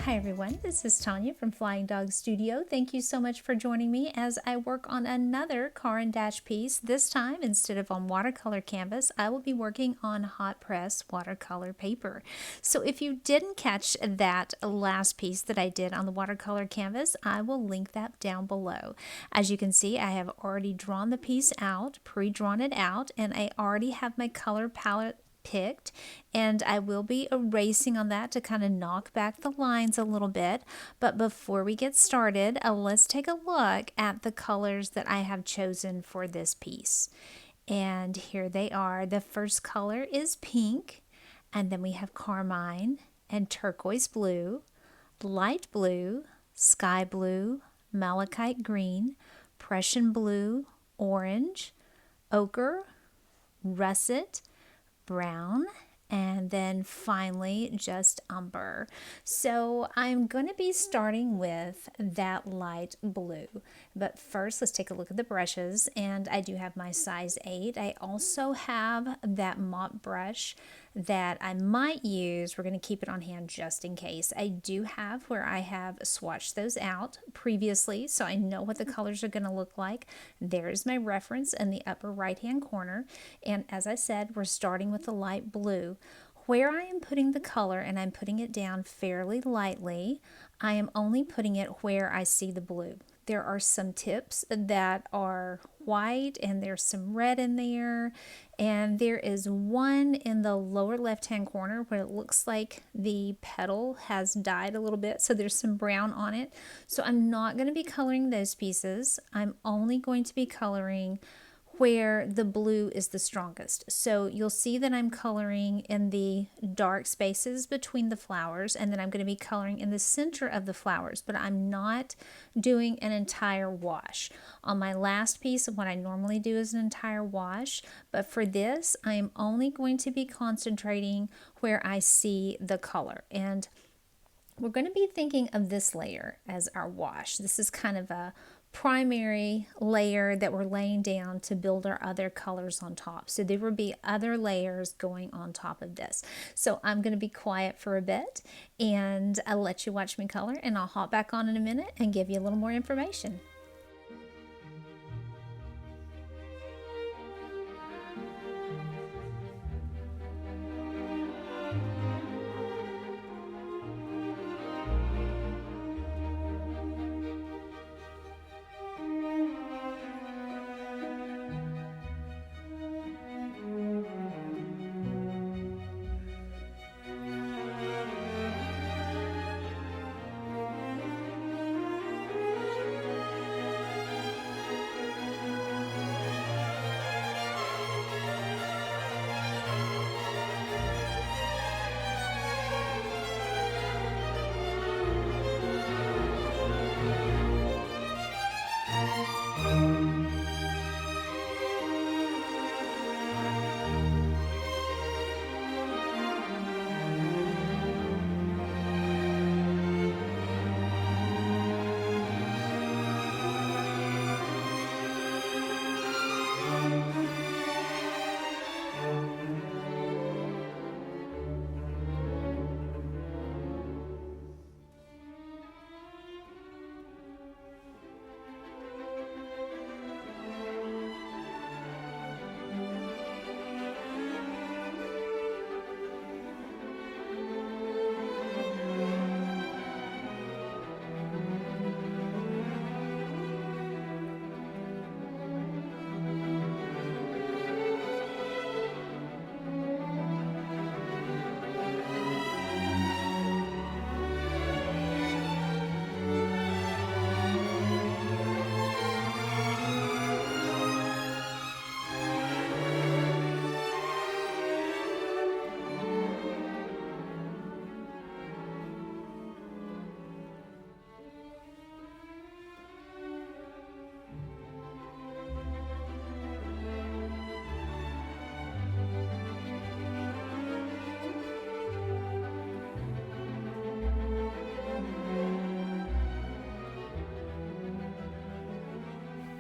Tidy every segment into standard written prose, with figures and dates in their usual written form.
Hi everyone, this is Tanya from Flying Dog Studio. Thank you so much for joining me as I work on another Caran dash piece. This time, instead of on watercolor canvas, I will be working on hot press watercolor paper. So if you didn't catch that last piece that I did on the watercolor canvas, I will link that down below. As you can see, I have already drawn the piece out, pre-drawn it out, and I already have my color palette picked, and I will be erasing on that to kind of knock back the lines a little bit. But before we get started, let's take a look at the colors that I have chosen for this piece. And here they are. The first color is pink, and then we have carmine and turquoise blue, light blue, sky blue, malachite green, Prussian blue, orange, ochre, russet, brown, and then finally just umber. So I'm going to be starting with that light blue. But first, let's take a look at the brushes. And I do have my size 8. I also have that mop brush that I might use. We're going to keep it on hand just in case. I do have where I have swatched those out previously, so I know what the colors are going to look like. There's my reference in the upper right hand corner. And as I said, we're starting with the light blue. Where I am putting the color, and I'm putting it down fairly lightly, I am only putting it where I see the blue. There are some tips that are white, and there's some red in there, and there is one in the lower left hand corner where it looks like the petal has dyed a little bit, so there's some brown on it. So I'm not going to be coloring those pieces. I'm only going to be coloring where the blue is the strongest. So you'll see that I'm coloring in the dark spaces between the flowers, and then I'm going to be coloring in the center of the flowers, but I'm not doing an entire wash. On my last piece, what I normally do is an entire wash, but for this, I am only going to be concentrating where I see the color. And we're going to be thinking of this layer as our wash. This is kind of a primary layer that we're laying down to build our other colors on top. So there will be other layers going on top of this. So I'm going to be quiet for a bit and I'll let you watch me color, and I'll hop back on in a minute and give you a little more information.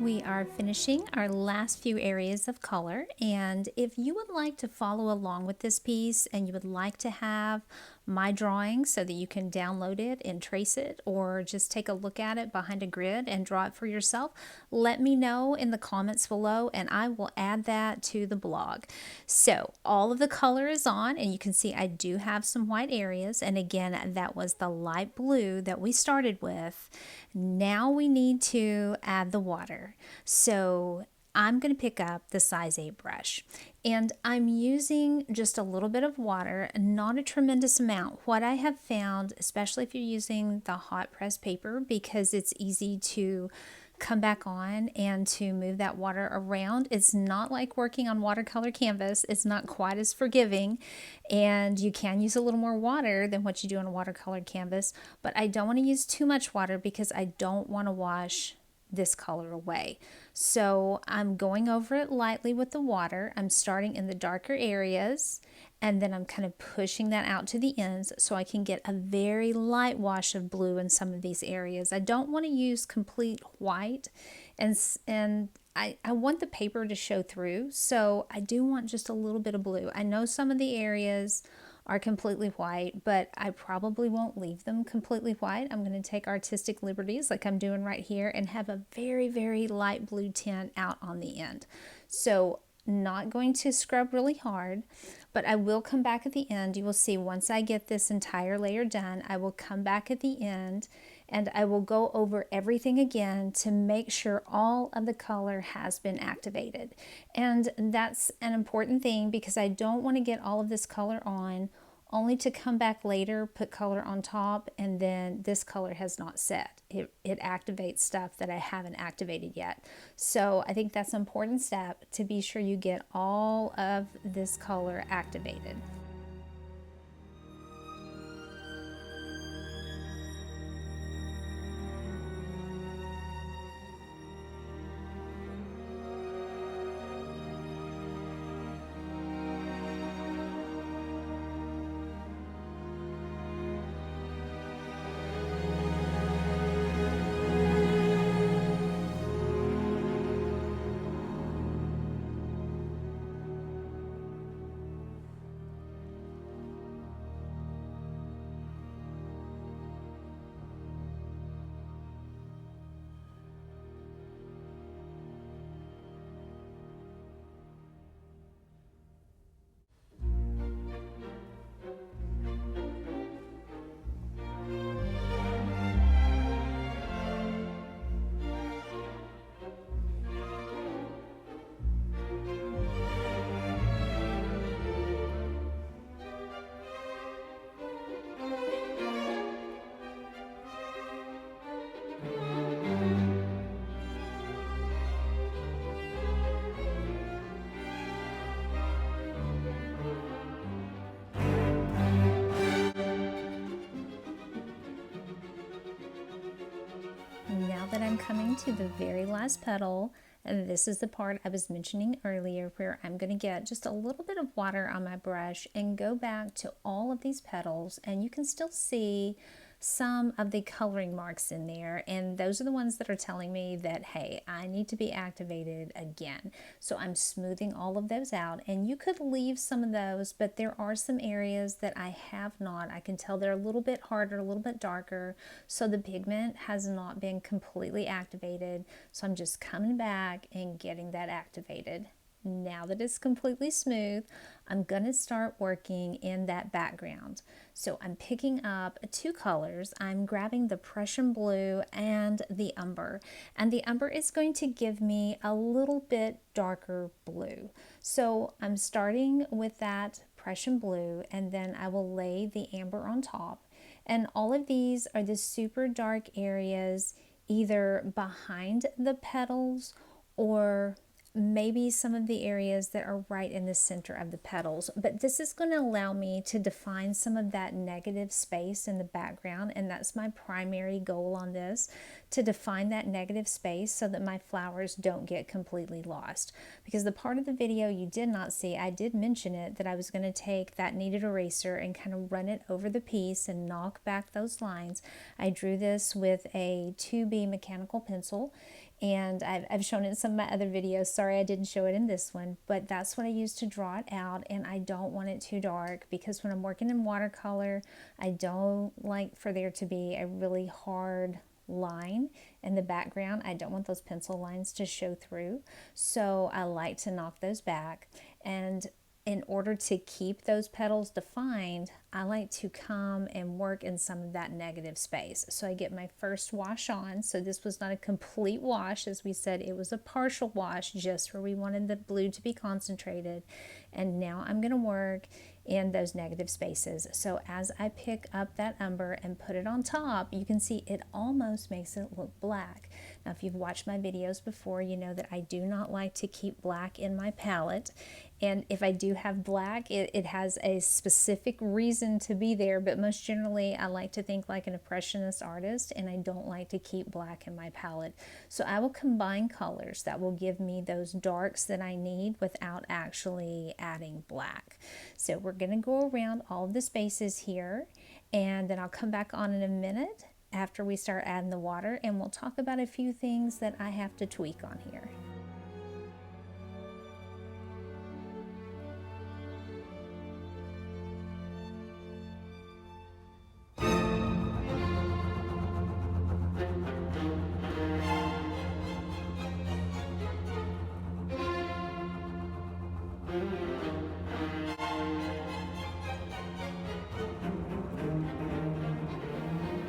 We are finishing our last few areas of color, and if you would like to follow along with this piece and you would like to have my drawing so that you can download it and trace it, or just take a look at it behind a grid and draw it for yourself, let me know in the comments below and I will add that to the blog. So all of the color is on, and you can see I do have some white areas, and again, that was the light blue that we started with. Now we need to add the water. So I'm going to pick up the size 8 brush, and I'm using just a little bit of water, not a tremendous amount. What I have found, especially if you're using the hot press paper, because it's easy to come back on and to move that water around. It's not like working on watercolor canvas. It's not quite as forgiving, and you can use a little more water than what you do on a watercolor canvas, but I don't want to use too much water because I don't want to wash this color away. So I'm going over it lightly with the water. I'm starting in the darker areas, and then I'm kind of pushing that out to the ends so I can get a very light wash of blue in some of these areas. I don't want to use complete white, and I want the paper to show through, so I do want just a little bit of blue. I know some of the areas are completely white, but I probably won't leave them completely white. I'm going to take artistic liberties like I'm doing right here and have a very, very light blue tint out on the end. So not going to scrub really hard, but I will come back at the end. You will see once I get this entire layer done, I will come back at the end and I will go over everything again to make sure all of the color has been activated. And that's an important thing because I don't want to get all of this color on only to come back later, put color on top, and then this color has not set. It activates stuff that I haven't activated yet. So I think that's an important step, to be sure you get all of this color activated. Now that I'm coming to the very last petal, and this is the part I was mentioning earlier where I'm going to get just a little bit of water on my brush and go back to all of these petals, and you can still see some of the coloring marks in there, and those are the ones that are telling me that, hey, I need to be activated again. So I'm smoothing all of those out, and you could leave some of those, but there are some areas that I have not. I can tell they're a little bit harder, a little bit darker, so the pigment has not been completely activated. So I'm just coming back and getting that activated. Now that it's completely smooth, I'm going to start working in that background. So I'm picking up 2 colors. I'm grabbing the Prussian blue and the umber. And the umber is going to give me a little bit darker blue. So I'm starting with that Prussian blue, and then I will lay the amber on top. And all of these are the super dark areas, either behind the petals or maybe some of the areas that are right in the center of the petals, but this is going to allow me to define some of that negative space in the background, and that's my primary goal on this, to define that negative space so that my flowers don't get completely lost. Because the part of the video you did not see, I did mention it, that I was going to take that kneaded eraser and kind of run it over the piece and knock back those lines. I drew this with a 2B mechanical pencil, And I've shown it in some of my other videos. Sorry I didn't show it in this one, but that's what I use to draw it out, and I don't want it too dark because when I'm working in watercolor, I don't like for there to be a really hard line in the background. I don't want those pencil lines to show through, so I like to knock those back. And in order to keep those petals defined, I like to come and work in some of that negative space. So I get my first wash on. So this was not a complete wash. As we said, it was a partial wash just where we wanted the blue to be concentrated. And now I'm going to work in those negative spaces. So as I pick up that umber and put it on top, you can see it almost makes it look black. Now, if you've watched my videos before, you know that I do not like to keep black in my palette. And if I do have black, it has a specific reason to be there, but most generally I like to think like an impressionist artist, and I don't like to keep black in my palette. So I will combine colors that will give me those darks that I need without actually adding black. So we're going to go around all of the spaces here, and then I'll come back on in a minute after we start adding the water, and we'll talk about a few things that I have to tweak on here.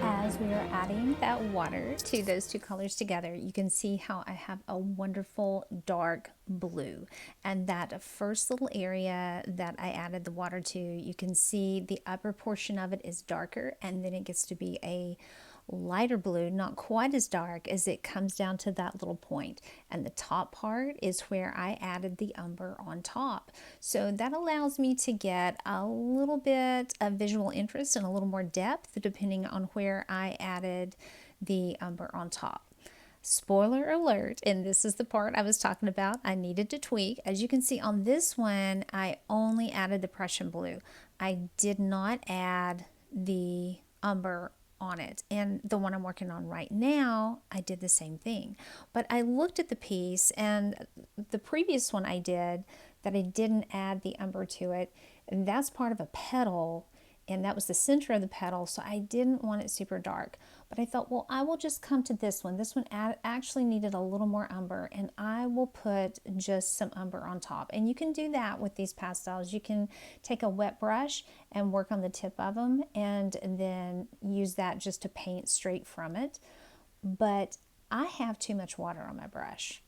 As we are adding that water to those two colors together, you can see how I have a wonderful dark blue. And that first little area that I added the water to, you can see the upper portion of it is darker, and then it gets to be a lighter blue, not quite as dark, as it comes down to that little point. And the top part is where I added the umber on top. So that allows me to get a little bit of visual interest and a little more depth depending on where I added the umber on top. Spoiler alert, and this is the part I was talking about, I needed to tweak. As you can see on this one, I only added the Prussian blue. I did not add the umber on it. And the one I'm working on right now, I did the same thing. But I looked at the piece, and the previous one I did that I didn't add the umber to it, and that's part of a petal, and that was the center of the petal, so I didn't want it super dark. But I thought, well, I will just come to this one. This one actually needed a little more umber, and I will put just some umber on top. And you can do that with these pastels. You can take a wet brush and work on the tip of them, and then use that just to paint straight from it. But I have too much water on my brush.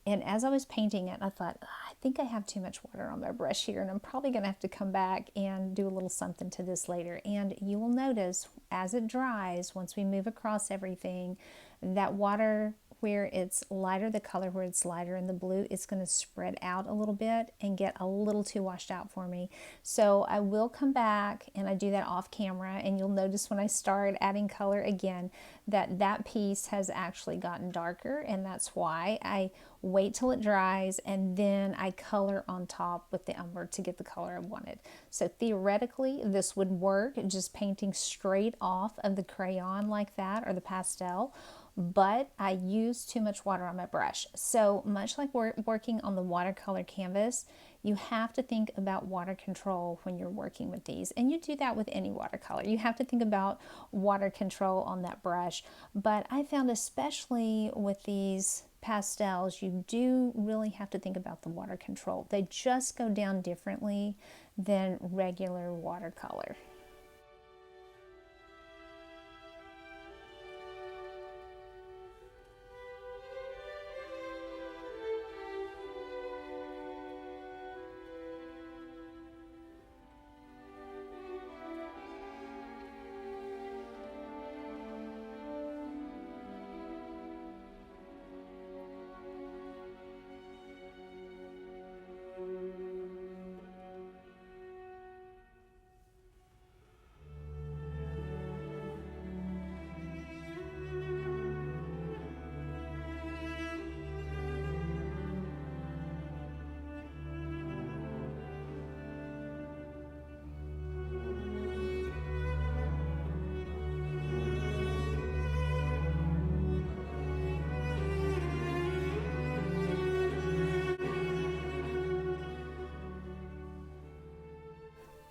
And as I was painting it, I thought, I think I have too much water on my brush here, and I'm probably going to have to come back and do a little something to this later. And you will notice as it dries, once we move across everything, that water where it's lighter, the color where it's lighter in the blue, it's going to spread out a little bit and get a little too washed out for me. So I will come back, and I do that off camera, and you'll notice when I start adding color again that that piece has actually gotten darker, and that's why I wait till it dries and then I color on top with the umber to get the color I wanted. So theoretically this would work just painting straight off of the crayon like that, or the pastel, but I use too much water on my brush. So much like we're working on the watercolor canvas, you have to think about water control when you're working with these, and you do that with any watercolor. You have to think about water control on that brush, but I found especially with these pastels, you do really have to think about the water control. They just go down differently than regular watercolor.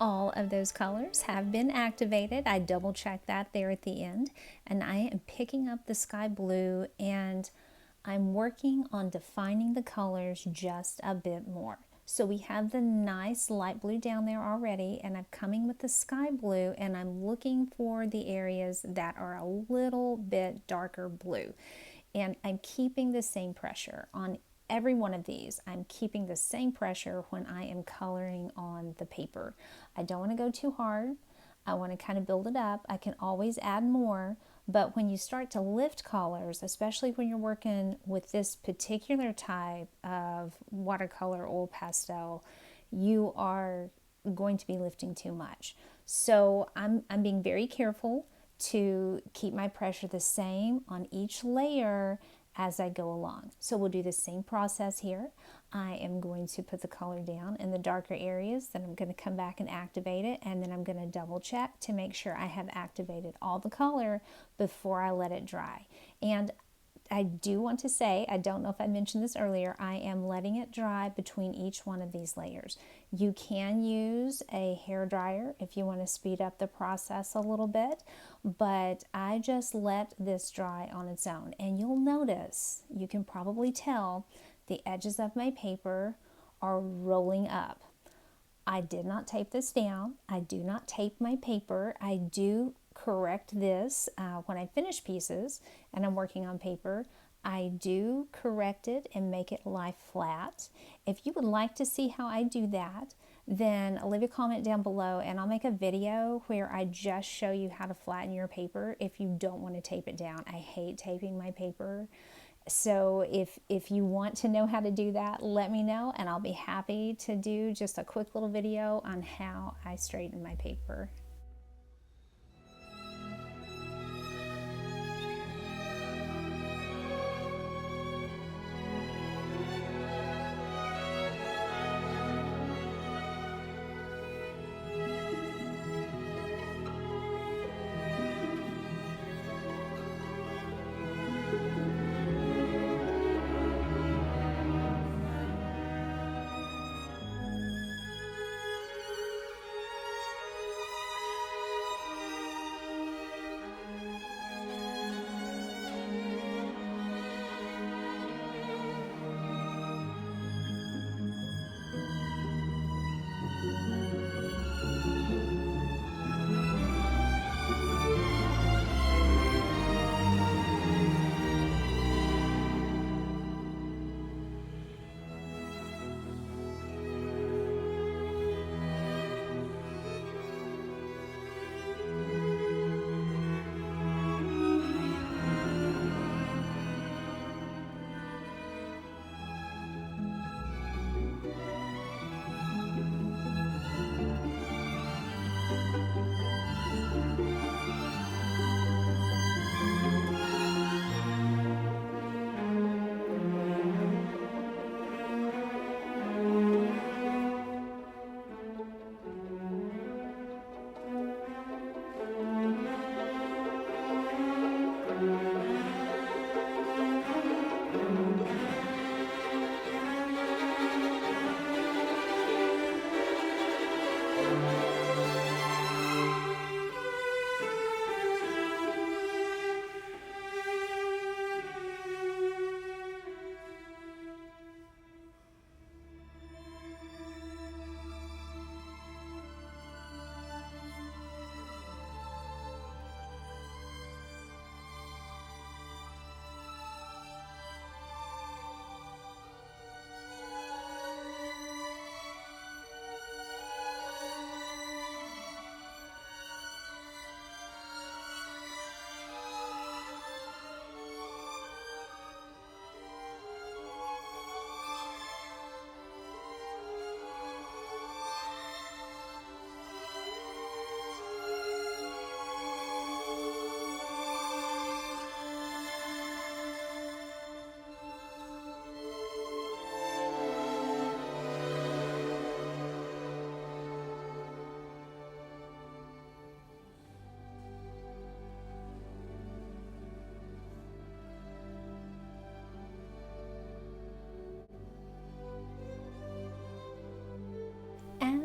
All of those colors have been activated. I double checked that there at the end, and I am picking up the sky blue and I'm working on defining the colors just a bit more. So we have the nice light blue down there already, and I'm coming with the sky blue and I'm looking for the areas that are a little bit darker blue. And I'm keeping the same pressure on every one of these. I'm keeping the same pressure when I am coloring on the paper. I don't want to go too hard. I want to kind of build it up. I can always add more, but when you start to lift colors, especially when you're working with this particular type of watercolor oil pastel, you are going to be lifting too much. So I'm being very careful to keep my pressure the same on each layer as I go along. So we'll do the same process here. I am going to put the color down in the darker areas, then I'm going to come back and activate it, and then I'm going to double check to make sure I have activated all the color before I let it dry. And I do want to say, I don't know if I mentioned this earlier, I am letting it dry between each one of these layers. You can use a hair dryer if you want to speed up the process a little bit, but I just let this dry on its own. And you'll notice, you can probably tell, the edges of my paper are rolling up. I did not tape this down. I do not tape my paper. I do correct this when I finish pieces and I'm working on paper. I do correct it and make it lie flat. If you would like to see how I do that, then leave a comment down below and I'll make a video where I just show you how to flatten your paper if you don't want to tape it down. I hate taping my paper. So if you want to know how to do that, let me know and I'll be happy to do just a quick little video on how I straighten my paper.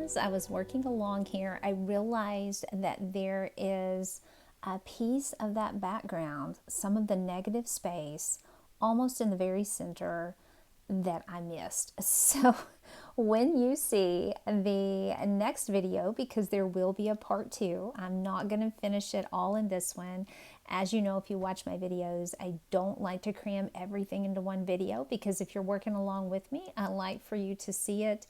as I was working along here, I realized that there is a piece of that background, some of the negative space, almost in the very center, that I missed. So when you see the next video, because there will be a part 2, I'm not going to finish it all in this one. As you know, if you watch my videos, I don't like to cram everything into one video, because if you're working along with me, I like for you to see it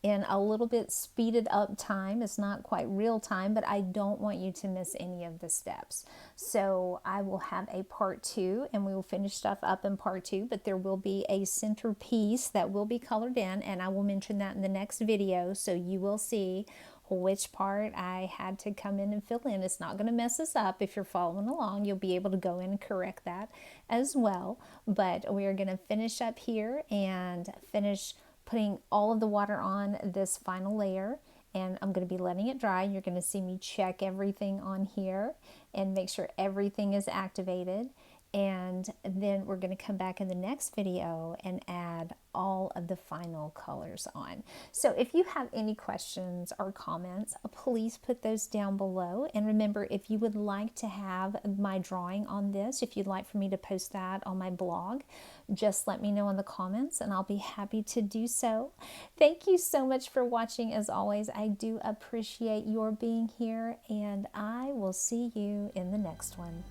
in a little bit speeded up time. It's not quite real time, but I don't want you to miss any of the steps. So I will have a part 2, and we will finish stuff up in part 2, but there will be a centerpiece that will be colored in, and I will mention that in the next video, so you will see which part I had to come in and fill in. It's not going to mess us up. If you're following along, you'll be able to go in and correct that as well. But we are going to finish up here and finish putting all of the water on this final layer, and I'm going to be letting it dry. You're going to see me check everything on here and make sure everything is activated, and then we're going to come back in the next video and add all of the final colors on. So if you have any questions or comments, please put those down below. And remember, if you would like to have my drawing on this, if you'd like for me to post that on my blog, just let me know in the comments and I'll be happy to do so. Thank you so much for watching. As always, I do appreciate your being here, and I will see you in the next one.